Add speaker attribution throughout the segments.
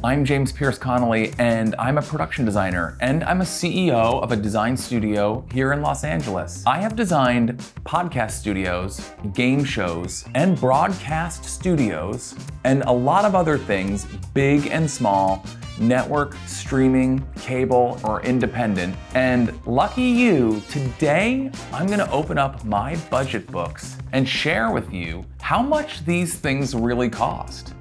Speaker 1: I'm James Pearse Connelly, and I'm a production designer, and I'm a CEO of a design studio here in Los Angeles. I have designed podcast studios, game shows, and broadcast studios, and a lot of other things, big and small, network, streaming, cable, or independent. And lucky you, today I'm gonna open up my budget books and share with you how much these things really cost.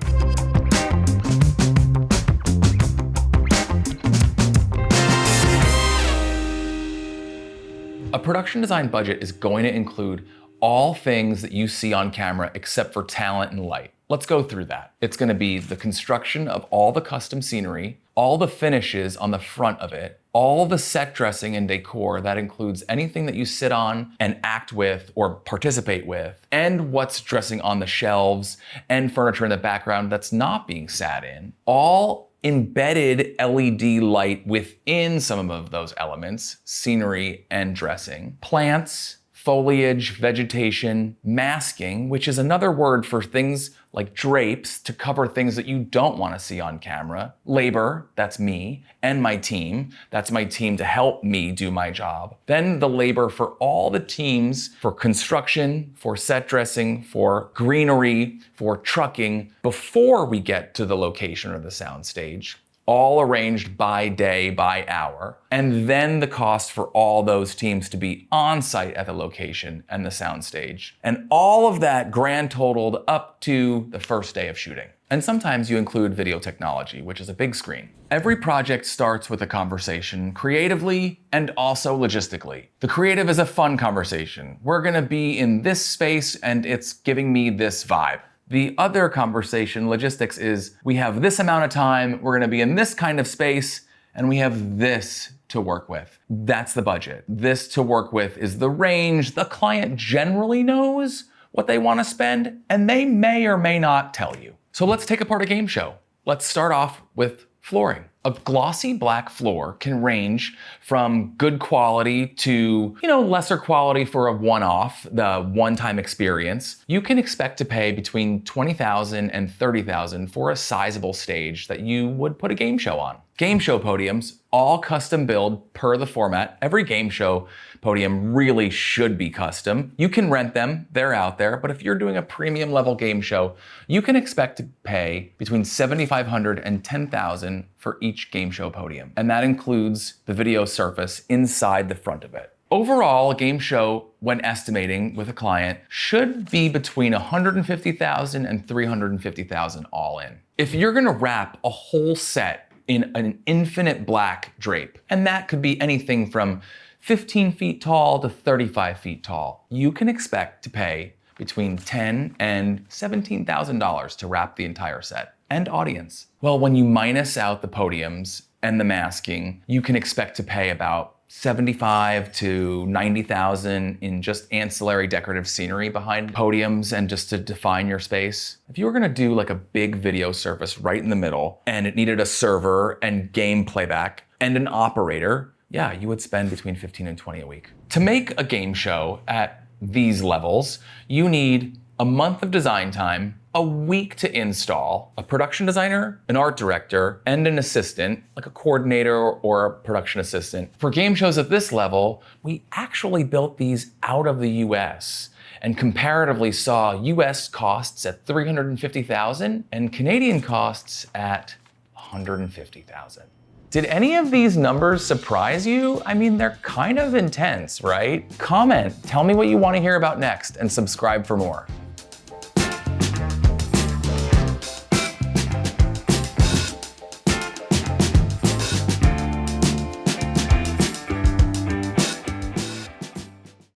Speaker 1: A production design budget is going to include all things that you see on camera except for talent and light. Let's go through that. It's gonna be the construction of all the custom scenery, all the finishes on the front of it, all the set dressing and decor. That includes anything that you sit on and act with or participate with, and what's dressing on the shelves and furniture in the background that's not being sat in. All embedded LED light within some of those elements, scenery and dressing, plants, foliage, vegetation, masking, which is another word for things like drapes to cover things that you don't want to see on camera, labor, that's me, and my team, that's my team to help me do my job. Then the labor for all the teams for construction, for set dressing, for greenery, for trucking, before we get to the location or the soundstage, all arranged by day, by hour. And then the cost for all those teams to be on site at the location and the soundstage. And all of that grand totaled up to the first day of shooting. And sometimes you include video technology, which is a big screen. Every project starts with a conversation, creatively and also logistically. The creative is a fun conversation. We're gonna be in this space and it's giving me this vibe. The other conversation, logistics, is we have this amount of time, we're gonna be in this kind of space, and we have this to work with. That's the budget. This to work with is the range. The client generally knows what they wanna spend, and they may or may not tell you. So let's take apart a game show. Let's start off with flooring. A glossy black floor can range from good quality to, lesser quality for a one-off, the one-time experience. You can expect to pay between $20,000 and $30,000 for a sizable stage that you would put a game show on. Game show podiums, all custom build per the format. Every game show podium really should be custom. You can rent them, they're out there, but if you're doing a premium level game show, you can expect to pay between $7,500 and $10,000 for each game show podium. And that includes the video surface inside the front of it. Overall, a game show, when estimating with a client, should be between $150,000 and $350,000 all in. If you're gonna wrap a whole set in an infinite black drape, and that could be anything from 15 feet tall to 35 feet tall, you can expect to pay between $10,000 and $17,000 to wrap the entire set and audience. Well, when you minus out the podiums and the masking, you can expect to pay about $75,000 to $90,000 in just ancillary decorative scenery behind podiums and just to define your space. If you were gonna do like a big video surface right in the middle and it needed a server and game playback and an operator, yeah, you would spend between $15,000 and $20,000 a week. To make a game show at these levels, you need a month of design time, a week to install, a production designer, an art director, and an assistant, like a coordinator or a production assistant. For game shows at this level, we actually built these out of the US and comparatively saw US costs at $350,000 and Canadian costs at $150,000. Did any of these numbers surprise you? I mean, they're kind of intense, right? Comment, tell me what you want to hear about next, and subscribe for more.